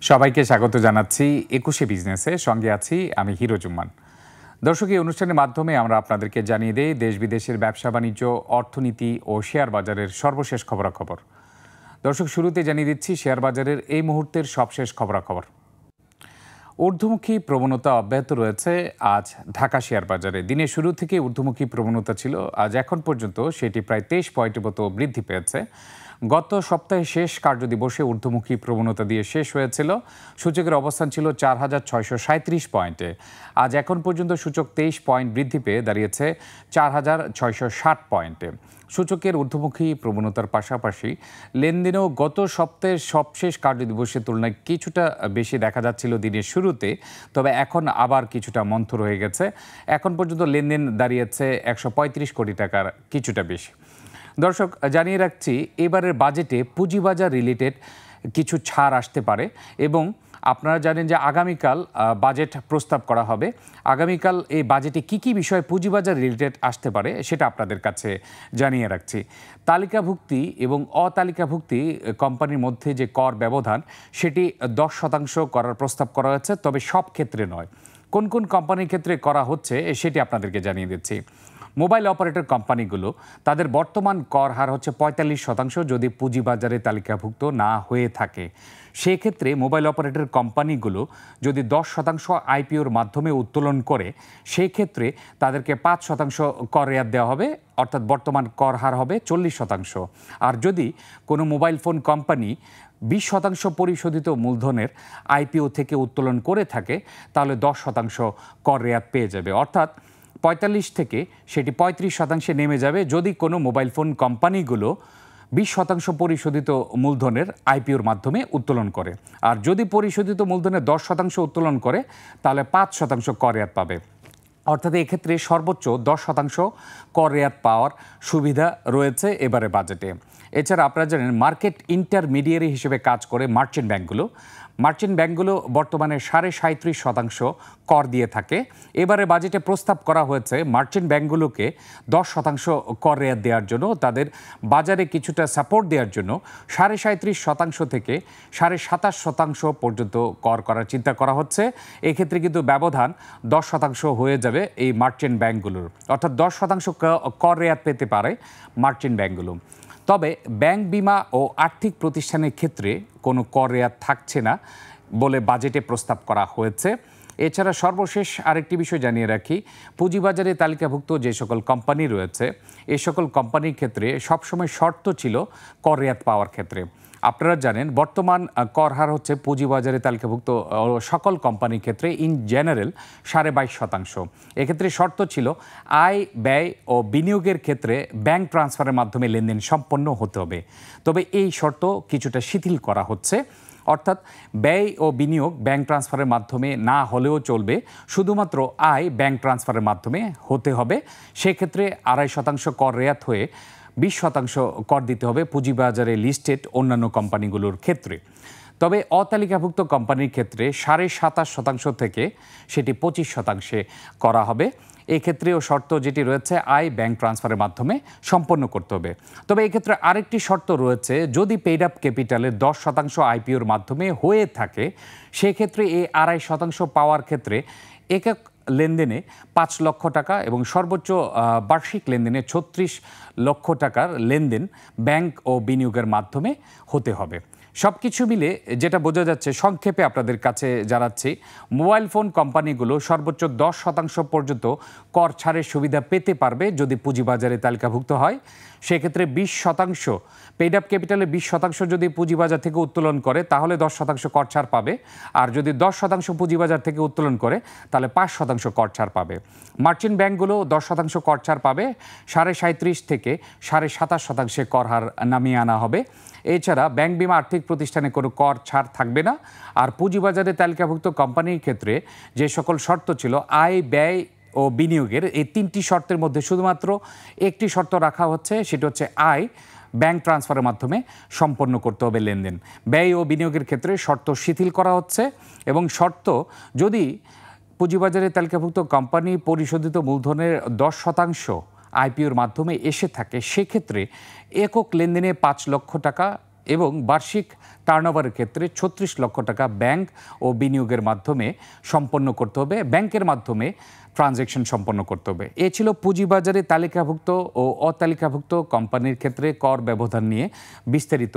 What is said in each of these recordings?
সবাইকে স্বাগত জানাচ্ছি ২১শে বিজনেসে। সঙ্গে আছি আমি হিরো জুম্মান। দর্শক, এই অনুষ্ঠানের মাধ্যমে আমরা আপনাদেরকে জানিয়ে দেই দেশ বিদেশের ব্যবসা বাণিজ্য, অর্থনীতি ও শেয়ার বাজারের সর্বশেষ খবরাখবর। দর্শক, শুরুতে জানিয়ে দিচ্ছি শেয়ার বাজারের এই মুহূর্তের সবশেষ খবরাখবর। ঊর্ধ্বমুখী প্রবণতা অব্যাহত রয়েছে আজ ঢাকা শেয়ার বাজারে। দিনের শুরু থেকে ঊর্ধ্বমুখী প্রবণতা ছিল, আজ এখন পর্যন্ত সেটি প্রায় 23 পয়েন্টের মতো বৃদ্ধি পেয়েছে। গত সপ্তাহে শেষ কার্যদিবসে ঊর্ধ্বমুখী প্রবণতা দিয়ে শেষ হয়েছিল। সূচকের অবস্থান ছিল 4,637 পয়েন্টে। আজ এখন পর্যন্ত সূচক 23 পয়েন্ট বৃদ্ধি পেয়ে দাঁড়িয়েছে 4,660 পয়েন্টে। সূচকের ঊর্ধ্বমুখী প্রবণতার পাশাপাশি লেনদেনও গত সপ্তাহের সবশেষ কার্যদিবসের তুলনায় কিছুটা বেশি দেখা যাচ্ছিল দিনের শুরুতে, তবে এখন আবার কিছুটা মন্থর হয়ে গেছে। এখন পর্যন্ত লেনদেন দাঁড়িয়েছে 135 কোটি টাকার কিছুটা বেশি। দর্শক, জানিয়ে রাখছি এবারের বাজেটে পুঁজিবাজার রিলেটেড কিছু ছাড় আসতে পারে এবং আপনারা জানেন যে আগামীকাল বাজেট প্রস্তাব করা হবে। আগামীকাল এই বাজেটে কী বিষয় পুঁজিবাজার রিলেটেড আসতে পারে সেটা আপনাদের কাছে জানিয়ে রাখছি। তালিকাভুক্তি এবং অতালিকাভুক্তি কোম্পানির মধ্যে যে কর ব্যবধান সেটি 10% করার প্রস্তাব করা হয়েছে, তবে সব ক্ষেত্রে নয়। কোন কোন কোম্পানির ক্ষেত্রে করা হচ্ছে সেটি আপনাদেরকে জানিয়ে দিচ্ছি। মোবাইল অপারেটর কোম্পানিগুলো তাদের বর্তমান কর হার হচ্ছে 45% যদি পুঁজিবাজারে তালিকাভুক্ত না হয়ে থাকে। সেক্ষেত্রে মোবাইল অপারেটর কোম্পানিগুলো যদি 10% আইপিওর মাধ্যমে উত্তোলন করে, সেই ক্ষেত্রে তাদেরকে 5% কর রেয়াত দেওয়া হবে, অর্থাৎ বর্তমান কর হার হবে 40%। আর যদি কোনো মোবাইল ফোন কোম্পানি 20% পরিশোধিত মূলধনের আইপিও থেকে উত্তোলন করে থাকে, তাহলে 10% কর রেয়াত পেয়ে যাবে, অর্থাৎ 45 থেকে সেটি 35% নেমে যাবে যদি কোনো মোবাইল ফোন কোম্পানিগুলো 20% পরিশোধিত মূলধনের আইপিওর মাধ্যমে উত্তোলন করে। আর যদি পরিশোধিত মূলধনের 10% উত্তোলন করে, তাহলে 5% কর রেয়াত পাবে। অর্থাৎ এক্ষেত্রে সর্বোচ্চ 10% কর রেয়াত পাওয়ার সুবিধা রয়েছে এবারে বাজেটে। এছাড়া আপনারা জানেন মার্কেট ইন্টারমিডিয়ারি হিসেবে কাজ করে মার্চেন্ট ব্যাংকগুলো। মার্চেন্ট ব্যাংকগুলো বর্তমানে 37.5% কর দিয়ে থাকে। এবারে বাজেটে প্রস্তাব করা হয়েছে মার্চেন্ট ব্যাংকগুলোকে 10% কর রেয়াত দেওয়ার জন্য, তাদের বাজারে কিছুটা সাপোর্ট দেওয়ার জন্য 37.5% থেকে 27.5% পর্যন্ত কর করার চিন্তা করা হচ্ছে। এক্ষেত্রে কিন্তু ব্যবধান 10% হয়ে যাবে এই মার্চেন্ট ব্যাংকগুলোর, অর্থাৎ 10% কর রেয়াত পেতে পারে মার্চেন্ট ব্যাংকগুলো। তবে ব্যাংক, বিমা ও আর্থিক প্রতিষ্ঠানের ক্ষেত্রে কোনো কর রেয়াত থাকছে না বলে বাজেটে প্রস্তাব করা হয়েছে। এছাড়া সর্বশেষ আরেকটি বিষয় জানিয়ে রাখি, পুঁজিবাজারে তালিকাভুক্ত যে সকল কোম্পানি রয়েছে, এই সকল কোম্পানির ক্ষেত্রে সবসময় শর্ত ছিল কর রেয়াত পাওয়ার ক্ষেত্রে। আপনারা জানেন বর্তমান কর হার হচ্ছে পুঁজিবাজারে তালিকাভুক্ত সকল কোম্পানির ক্ষেত্রে ইন জেনারেল 22.5%। এক্ষেত্রে শর্ত ছিল আয়, ব্যয় ও বিনিয়োগের ক্ষেত্রে ব্যাংক ট্রান্সফারের মাধ্যমে লেনদেন সম্পন্ন হতে হবে। তবে এই শর্ত কিছুটা শিথিল করা হচ্ছে, অর্থাৎ ব্যয় ও বিনিয়োগ ব্যাংক ট্রান্সফারের মাধ্যমে না হলেও চলবে, শুধুমাত্র আয় ব্যাংক ট্রান্সফারের মাধ্যমে হতে হবে। সেক্ষেত্রে 2.5% কর রেয়াত হয়ে 20% কর দিতে হবে পুঁজিবাজারে লিস্টেড অন্যান্য কোম্পানিগুলোর ক্ষেত্রে। তবে অতালিকাভুক্ত কোম্পানির ক্ষেত্রে 27.5% থেকে সেটি 25% করা হবে। এক্ষেত্রেও শর্ত যেটি রয়েছে আয় ব্যাংক ট্রান্সফারের মাধ্যমে সম্পন্ন করতে হবে। তবে এক্ষেত্রে আরেকটি শর্ত রয়েছে, যদি পেইড আপ ক্যাপিটালের 10% আইপিওর মাধ্যমে হয়ে থাকে, সেক্ষেত্রে এই 2.5% পাওয়ার ক্ষেত্রে একক লেনদেনে 5 লক্ষ টাকা এবং সর্বোচ্চ বার্ষিক লেনদেনে 36 লক্ষ টাকার লেনদেন ব্যাংক ও বিনিয়োগের মাধ্যমে হতে হবে। সব কিছু মিলে যেটা বোঝা যাচ্ছে, সংক্ষেপে আপনাদের কাছে জানাচ্ছি, মোবাইল ফোন কোম্পানিগুলো সর্বোচ্চ 10% পর্যন্ত কর ছাড়ের সুবিধা পেতে পারবে যদি পুঁজিবাজারে তালিকাভুক্ত হয়। সেক্ষেত্রে 20% পেইড আপ ক্যাপিটালে 20% যদি পুঁজিবাজার থেকে উত্তোলন করে, তাহলে 10% কর ছাড় পাবে। আর যদি 10% পুঁজিবাজার থেকে উত্তোলন করে, তাহলে 5% কর ছাড় পাবে। মার্চেন্ট ব্যাংকগুলো 10% কর ছাড় পাবে, 37.5 থেকে 27.5% কর হার নামিয়ে আনা হবে। এছাড়া ব্যাংক, বিমা, আর্থিক প্রতিষ্ঠানে কোনো কর ছাড় থাকবে না। আর পুঁজিবাজারে তালিকাভুক্ত কোম্পানির ক্ষেত্রে যে সকল শর্ত ছিল আয়, ব্যয় ও বিনিয়োগের, এই 3টি শর্তের মধ্যে শুধুমাত্র একটি শর্ত রাখা হচ্ছে, সেটা হচ্ছে আয় ব্যাংক ট্রান্সফারের মাধ্যমে সম্পন্ন করতে হবে লেনদেন। ব্যয় ও বিনিয়োগের ক্ষেত্রে শর্ত শিথিল করা হচ্ছে এবং শর্ত, যদি পুঁজিবাজারে তালিকাভুক্ত কোম্পানি পরিশোধিত মূলধনের 10% আইপিওর মাধ্যমে এসে থাকে, সেক্ষেত্রে একক লেনদেনে 5 লক্ষ টাকা এবং বার্ষিক টার্নওভারের ক্ষেত্রে ৩৬ লক্ষ টাকা ব্যাংক ও বিনিয়োগের মাধ্যমে সম্পন্ন করতে হবে, ব্যাংকের মাধ্যমে ট্রানজ্যাকশন সম্পন্ন করতে হবে। এ ছিল পুঁজিবাজারে তালিকাভুক্ত ও অতালিকাভুক্ত কোম্পানির ক্ষেত্রে কর ব্যবধান নিয়ে বিস্তারিত,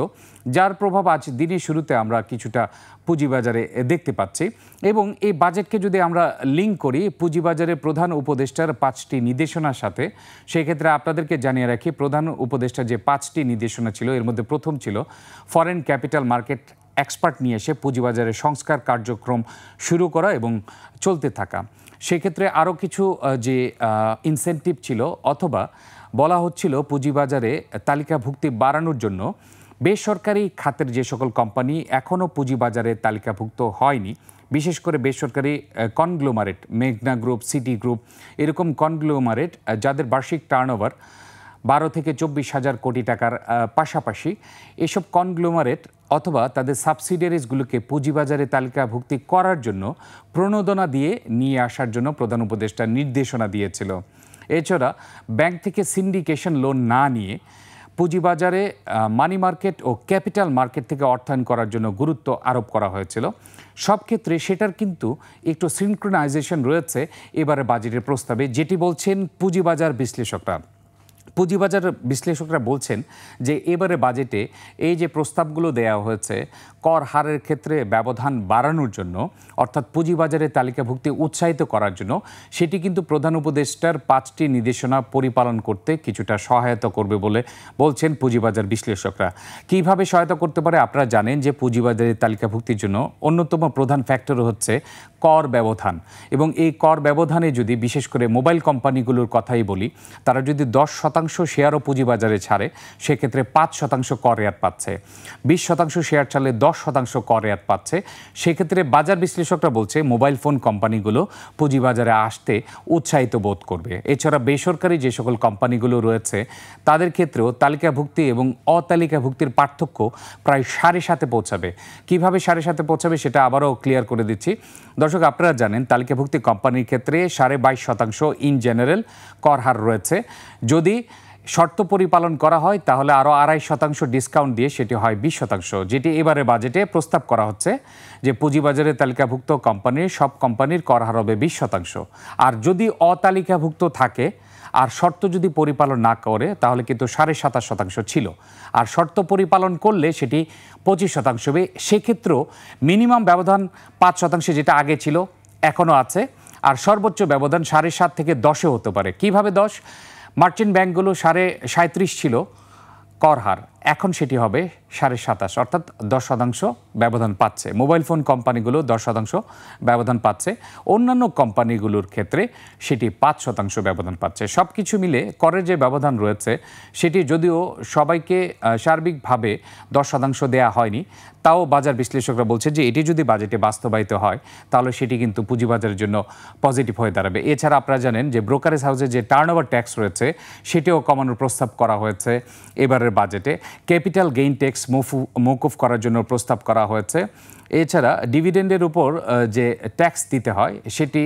যার প্রভাব আজ দিনের শুরুতে আমরা কিছুটা পুঁজিবাজারে দেখতে পাচ্ছি। এবং এই বাজেটকে যদি আমরা লিঙ্ক করি পুঁজিবাজারের প্রধান উপদেষ্টার 5টি নির্দেশনার সাথে, সেক্ষেত্রে আপনাদেরকে জানিয়ে রাখি প্রধান উপদেষ্টার যে 5টি নির্দেশনা ছিল এর মধ্যে প্রথম ছিল ফরেন ক্যাপিটাল মার্কেট এক্সপার্ট নিয়ে এসে পুঁজিবাজারের সংস্কার কার্যক্রম শুরু করা এবং চলতে থাকা। সেক্ষেত্রে আরও কিছু যে ইনসেন্টিভ ছিল অথবা বলা হচ্ছিল পুঁজিবাজারে তালিকাভুক্তি বাড়ানোর জন্য বেসরকারি খাতের যে সকল কোম্পানি এখনও পুঁজিবাজারে তালিকাভুক্ত হয়নি, বিশেষ করে বেসরকারি কনগ্লোমারেট, মেঘনা গ্রুপ, সিটি গ্রুপ, এরকম কনগ্লোমারেট যাদের বার্ষিক টার্নওভার 12 থেকে 24 হাজার কোটি টাকার পাশাপাশি এসব কনগ্লোমারেট অথবা তাদের সাবসিডিয়ারিজগুলোকে পুঁজিবাজারে তালিকাভুক্তি করার জন্য প্রণোদনা দিয়ে নিয়ে আসার জন্য প্রধান উপদেষ্টা নির্দেশনা দিয়েছিল। এছাড়া ব্যাংক থেকে সিন্ডিকেশন লোন না নিয়ে পুঁজিবাজারে মানি মার্কেট ও ক্যাপিটাল মার্কেট থেকে অর্থায়ন করার জন্য গুরুত্ব আরোপ করা হয়েছিল। সব ক্ষেত্রে সেটার কিন্তু একটু সিনক্রোনাইজেশন রয়েছে এবারে বাজেটের প্রস্তাবে, যেটি বলছেন পুঁজিবাজার বিশ্লেষকরা। পুঁজিবাজার বিশ্লেষকরা বলছেন যে এবারে বাজেটে এই যে প্রস্তাবগুলো দেওয়া হয়েছে কর হারের ক্ষেত্রে ব্যবধান বাড়ানোর জন্য, অর্থাৎ পুঁজিবাজারে তালিকাভুক্তি উৎসাহিত করার জন্য, সেটি কিন্তু প্রধান উপদেষ্টার 5টি নির্দেশনা পরিপালন করতে কিছুটা সহায়তা করবে বলে বলছেন পুঁজিবাজার বিশ্লেষকরা। কিভাবে সহায়তা করতে পারে? আপনারা জানেন যে পুঁজিবাজারে তালিকাভুক্তির জন্য অন্যতম প্রধান ফ্যাক্টর হচ্ছে কর ব্যবধান, এবং এই কর ব্যবধানে যদি বিশেষ করে মোবাইল কোম্পানিগুলোর কথাই বলি, তারা যদি 10% শেয়ারও পুঁজিবাজারে ছাড়ে সেক্ষেত্রে 5% কর রেয়াত পাচ্ছে, 20% শেয়ার ছাড়লে 10% কর রেয়াত পাচ্ছে। সেক্ষেত্রে বাজার বিশ্লেষকরা বলছে মোবাইল ফোন কোম্পানিগুলো পুঁজিবাজারে আসতে উৎসাহিত বোধ করবে। এছাড়া বেসরকারি যে সকল কোম্পানিগুলো রয়েছে তাদের ক্ষেত্রেও তালিকাভুক্তি এবং অতালিকাভুক্তির পার্থক্য প্রায় 7.5 পৌঁছাবে। কিভাবে 7.5 পৌঁছাবে সেটা আবারও ক্লিয়ার করে দিচ্ছি। দর্শক, আপনারা জানেন তালিকাভুক্তি কোম্পানির ক্ষেত্রে 22.5% ইন জেনারেল কর হার রয়েছে। যদি শর্ত পরিপালন করা হয় তাহলে আরও 2.5% ডিসকাউন্ট দিয়ে সেটি হয় 20%, যেটি এবারে বাজেটে প্রস্তাব করা হচ্ছে যে পুঁজিবাজারে তালিকাভুক্ত কোম্পানির সব কোম্পানির কর হার হবে 20%। আর যদি অতালিকাভুক্ত থাকে আর শর্ত যদি পরিপালন না করে তাহলে কিন্তু 27.5% ছিল, আর শর্ত পরিপালন করলে সেটি 25% হবে। সেক্ষেত্রেও মিনিমাম ব্যবধান 5% যেটা আগে ছিল এখনও আছে, আর সর্বোচ্চ ব্যবধান 7.5 থেকে 10 হতে পারে। কিভাবে 10? মার্চেন্ট ব্যাংকগুলো 37.5 ছিল কর হার, এখন সেটি হবে 27.5, অর্থাৎ 10% ব্যবধান পাচ্ছে। মোবাইল ফোন কোম্পানিগুলো 10% ব্যবধান পাচ্ছে, অন্যান্য কোম্পানিগুলোর ক্ষেত্রে সেটি 5% ব্যবধান পাচ্ছে। সব কিছু মিলে করের যে ব্যবধান রয়েছে সেটি যদিও সবাইকে সার্বিকভাবে 10% দেয়া হয়নি, তাও বাজার বিশ্লেষকরা বলছে যে এটি যদি বাজেটে বাস্তবায়িত হয় তাহলে সেটি কিন্তু পুঁজিবাজারের জন্য পজিটিভ হয়ে দাঁড়াবে। এছাড়া আপনারা জানেন যে ব্রোকারেজ হাউসের যে টার্নওভার ট্যাক্স রয়েছে সেটিও কমানোর প্রস্তাব করা হয়েছে এবারের বাজেটে। ক্যাপিটাল গেইন ট্যাক্স মওকুফ করার জন্য প্রস্তাব করা হয়েছে। এছাড়া ডিভিডেন্ডের উপর যে ট্যাক্স দিতে হয় সেটি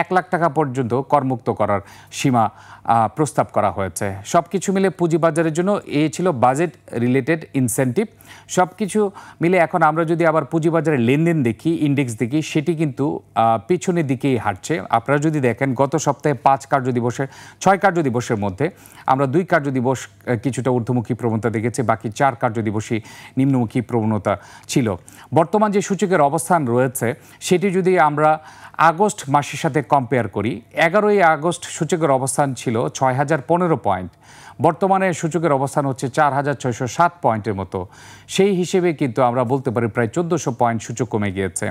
1 লাখ টাকা পর্যন্ত করমুক্ত করার সীমা প্রস্তাব করা হয়েছে। সব কিছু মিলে পুঁজিবাজারের জন্য এই ছিল বাজেট রিলেটেড ইনসেন্টিভ। সব কিছু মিলে এখন আমরা যদি আবার পুঁজিবাজারের লেনদেন দেখি, ইন্ডেক্স দেখি, সেটি কিন্তু পিছনের দিকেই হাঁটছে। আপনারা যদি দেখেন গত সপ্তাহে 6 কার্যদিবসের মধ্যে আমরা 2 কার্যদিবস কিছুটা ঊর্ধ্বমুখী প্রবণতা দেখেছি, বাকি 4 কার্যদিবসই নিম্নমুখী প্রবণতা ছিল। বর্তমান যে সূচকের অবস্থান রয়েছে সেটি যদি আমরা আগস্ট মাসের সাথে কম্পেয়ার করি, 11ই আগস্ট সূচকের অবস্থান ছিল 6015 পয়েন্ট, বর্তমানে সূচকের অবস্থান হচ্ছে 4607 পয়েন্টের মতো। সেই হিসেবে কিন্তু আমরা বলতে পারি প্রায় 1400 পয়েন্ট সূচক কমে গিয়েছে।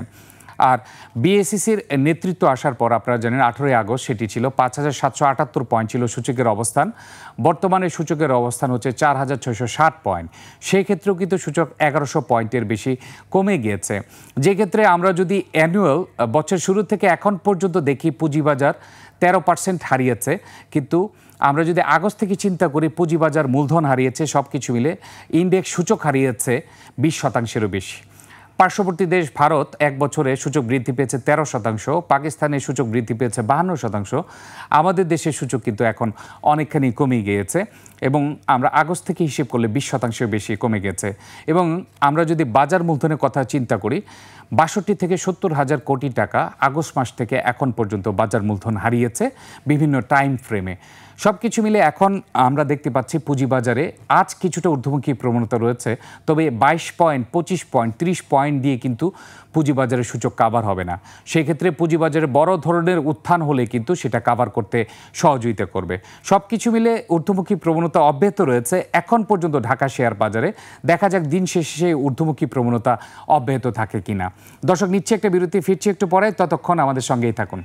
আর বিএসইসির নেতৃত্ব আসার পর আপনারা জানেন 18ই আগস্ট সেটি ছিল 5778 পয়েন্ট ছিল সূচকের অবস্থান, বর্তমানে সূচকের অবস্থান হচ্ছে 4660 পয়েন্ট। সেই ক্ষেত্রেও কিন্তু সূচক 1100 পয়েন্টের বেশি কমে গিয়েছে। যে ক্ষেত্রে আমরা যদি অ্যানুয়াল বছর শুরু থেকে এখন পর্যন্ত দেখি পুঁজিবাজার 13% হারিয়েছে, কিন্তু আমরা যদি আগস্ট থেকে চিন্তা করি পুঁজিবাজার মূলধন হারিয়েছে, সব কিছু মিলে ইন্ডেক্স সূচক হারিয়েছে 20%-এরও বেশি। পার্শ্ববর্তী দেশ ভারত 1 বছরে সূচক বৃদ্ধি পেয়েছে 13%, পাকিস্তানের সূচক বৃদ্ধি পেয়েছে 52%। আমাদের দেশের সূচক কিন্তু এখন অনেকখানি কমে গিয়েছে। এবং আমরা আগস্ট থেকে হিসেব করলে 20% বেশি কমে গেছে। এবং আমরা যদি বাজার মূলধনের কথা চিন্তা করি, 62 থেকে 70 হাজার কোটি টাকা আগস্ট মাস থেকে এখন পর্যন্ত বাজার মূলধন হারিয়েছে বিভিন্ন টাইম ফ্রেমে। সব কিছু মিলে এখন আমরা দেখতে পাচ্ছি পুঁজিবাজারে আজ কিছুটা ঊর্ধ্বমুখী প্রবণতা রয়েছে, তবে 22 পয়েন্ট, 25 পয়েন্ট, 30 পয়েন্ট দিয়ে কিন্তু পুঁজিবাজারের সূচক কাভার হবে না। সেক্ষেত্রে পুঁজিবাজারে বড় ধরনের উত্থান হলে কিন্তু সেটা কাভার করতে সহযোগিতা করবে। সব কিছু মিলে ঊর্ধ্বমুখী প্রবণতা অব্যাহত রয়েছে এখন পর্যন্ত ঢাকা শেয়ার বাজারে। দেখা যাক দিন শেষে ঊর্ধ্বমুখী প্রবণতা অব্যাহত থাকে কিনা। দর্শক, নিচ্ছে একটা বিরতি, ফিরছি একটু পরে, ততক্ষণ আমাদের সঙ্গেই থাকুন।